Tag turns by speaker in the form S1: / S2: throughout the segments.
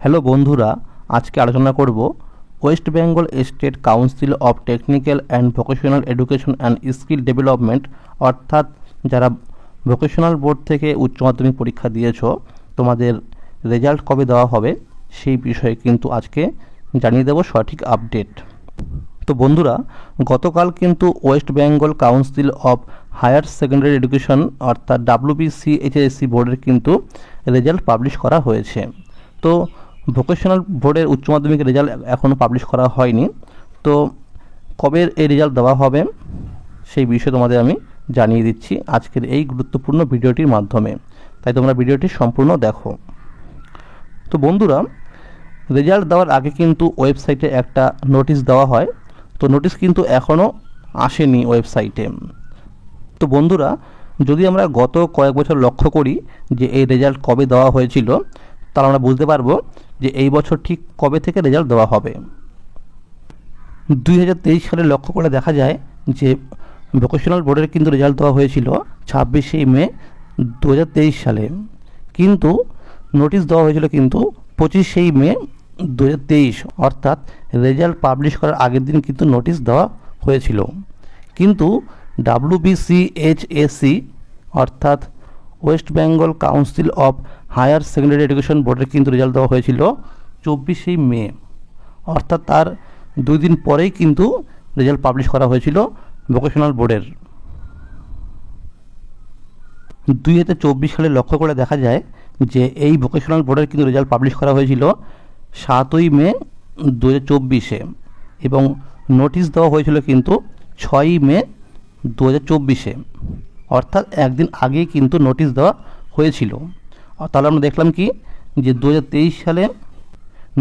S1: Hello বন্ধুরা, আজকে আলোচনা করব West Bengal state council of technical and vocational education and skill development, অর্থাৎ যারা ভোকেশনাল বোর্ড থেকে উচ্চ মাধ্যমিক পরীক্ষা দিয়েছো তোমাদের রেজাল্ট কবে দেওয়া হবে সেই বিষয়ে কিন্তু আজকে জানিয়ে দেব সঠিক আপডেট। তো বন্ধুরা, গতকাল কিন্তু West Bengal Council of Higher Secondary Education অর্থাৎ WBCHSC বোর্ডের কিন্তু রেজাল্ট পাবলিশ করা হয়েছে। তো ভোকেশনাল বোর্ডের উচ্চ মাধ্যমিক রেজাল্ট এখনও পাবলিশ করা হয়নি। তো কবে এই রেজাল্ট দেওয়া হবে সেই বিষয়ে তোমাদের আমি জানিয়ে দিচ্ছি আজকের এই গুরুত্বপূর্ণ ভিডিওটির মাধ্যমে, তাই তোমরা ভিডিওটি সম্পূর্ণ দেখো। তো বন্ধুরা, রেজাল্ট দেওয়ার আগে কিন্তু ওয়েবসাইটে একটা নোটিশ দেওয়া হয়, তো নোটিশ কিন্তু এখনও আসেনি ওয়েবসাইটে। তো বন্ধুরা, যদি আমরা গত কয়েক বছর লক্ষ্য করি যে এই রেজাল্ট কবে দেওয়া হয়েছিল, তাহলে আমরা বুঝতে পারবো যে এই বছর ঠিক কবে থেকে রেজাল্ট দেওয়া হবে। 2023 সালে লক্ষ্য করে দেখা যায় যে ভোকেশনাল বোর্ডের কিন্তু রেজাল্ট দেওয়া হয়েছিল 26শে মে 2023 সালে, কিন্তু নোটিশ দেওয়া হয়েছিল কিন্তু 25শে মে 2023, অর্থাৎ রেজাল্ট পাবলিশ করার আগের দিন কিন্তু নোটিশ দেওয়া হয়েছিল। কিন্তু WBCHSC অর্থাৎ West Bengal Council of Higher Secondary Education বোর্ডের কিন্তু রেজাল্ট দেওয়া হয়েছিল 24শে মে, অর্থাৎ তার 2 দিন পরেই কিন্তু রেজাল্ট পাবলিশ করা হয়েছিল ভোকেশনাল বোর্ডের। 2024 সালে লক্ষ্য করে দেখা যায় যে এই ভোকেশনাল বোর্ডের কিন্তু রেজাল্ট পাবলিশ করা হয়েছিল 7ই মে 2024-এ, এবং নোটিশ দেওয়া হয়েছিল কিন্তু 6ই মে 2024-এ, অর্থাৎ একদিন আগেই কিন্তু নোটিশ দেওয়া হয়েছিল। তাহলে আমরা দেখলাম কি যে 2023 সালে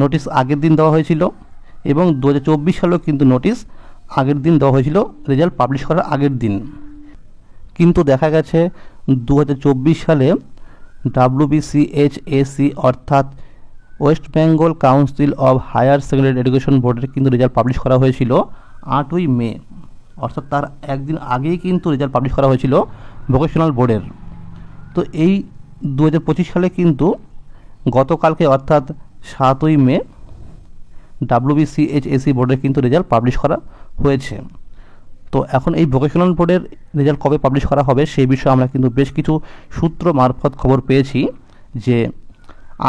S1: নোটিশ আগের দিন দেওয়া হয়েছিল এবং 2024 সালেও কিন্তু নোটিশ আগের দিন দেওয়া হয়েছিল রেজাল্ট পাবলিশ করার আগের দিন। কিন্তু দেখা গেছে 2024 সালে WBCHSC অর্থাৎ West Bengal Council of Higher Secondary Education বোর্ডের কিন্তু রেজাল্ট পাবলিশ করা হয়েছিল 8ই মে, অর্থাৎ তার একদিন আগেই কিন্তু রেজাল্ট পাবলিশ করা হয়েছিল ভোকেশনাল বোর্ডের। তো এই 2025 সালে কিন্তু গতকালকে অর্থাৎ 7ই মে WBCHSC বোর্ডের কিন্তু রেজাল্ট পাবলিশ করা হয়েছে। তো এখন এই ভোকেশনাল বোর্ডের রেজাল্ট কবে পাবলিশ করা হবে সেই বিষয়ে আমরা কিন্তু বেশ কিছু সূত্র মারফত খবর পেয়েছি যে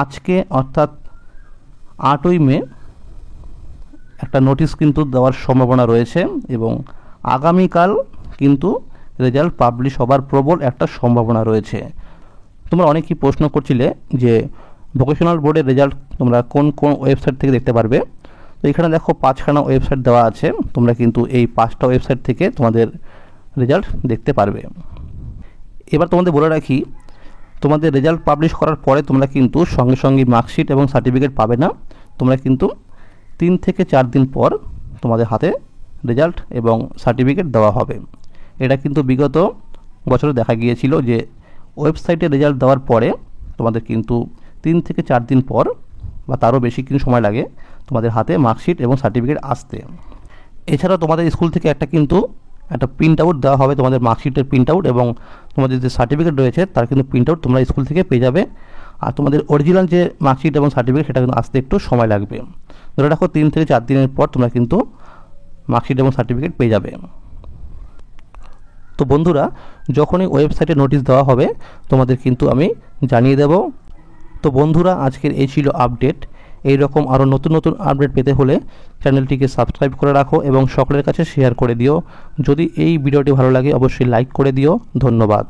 S1: আজকে অর্থাৎ 8ই মে একটা নোটিশ কিন্তু দেওয়ার সম্ভাবনা রয়েছে এবং আগামীকাল কিন্তু রেজাল্ট পাবলিশ হবার প্রবল একটা সম্ভাবনা রয়েছে। তোমরা অনেকেই প্রশ্ন করছিলে যে ভোকেশনাল বোর্ডের রেজাল্ট তোমরা কোন কোন ওয়েবসাইট থেকে দেখতে পারবে। তো এখানে দেখো 5খানা ওয়েবসাইট দেওয়া আছে, তোমরা কিন্তু এই 5টা ওয়েবসাইট থেকে তোমাদের রেজাল্ট দেখতে পারবে। এবার তোমাদের বলে রাখি, তোমাদের রেজাল্ট পাবলিশ করার পরে তোমরা কিন্তু সঙ্গে সঙ্গে মার্কশিট এবং সার্টিফিকেট পাবে না, তোমরা কিন্তু 3 থেকে 4 দিন পর তোমাদের হাতে রেজাল্ট এবং সার্টিফিকেট দেওয়া হবে। এটা কিন্তু বিগত বছরে দেখা গিয়েছিল যে ওয়েবসাইটে রেজাল্ট দেওয়ার পরে তোমাদের কিন্তু 3 থেকে 4 দিন পর বা তারও বেশি কিন্তু সময় লাগে তোমাদের হাতে মার্কশিট এবং সার্টিফিকেট আসতে। এছাড়াও তোমাদের স্কুল থেকে একটা প্রিন্ট আউট দেওয়া হবে, তোমাদের মার্কশিটের প্রিন্ট আউট এবং তোমাদের যে সার্টিফিকেট রয়েছে তার কিন্তু প্রিন্ট আউট তোমরা স্কুল থেকে পেয়ে যাবে। আর তোমাদের অরিজিনাল যে মার্কশিট এবং সার্টিফিকেট সেটা কিন্তু আসতে একটু সময় লাগবে। ধরে রাখো 3 থেকে 4 দিনের পর তোমরা কিন্তু মার্কশিট এবং সার্টিফিকেট পেয়ে যাবে। তো বন্ধুরা, যখনই ওয়েবসাইটে নোটিশ দেওয়া হবে তোমাদের কিন্তু আমি জানিয়ে দেব। তো বন্ধুরা, আজকের এই ছিল আপডেট। এই রকম আরও নতুন নতুন আপডেট পেতে হলে চ্যানেলটিকে সাবস্ক্রাইব করে রাখো এবং সকলের কাছে শেয়ার করে দিও। যদি এই ভিডিওটি ভালো লাগে অবশ্যই লাইক করে দিও। ধন্যবাদ।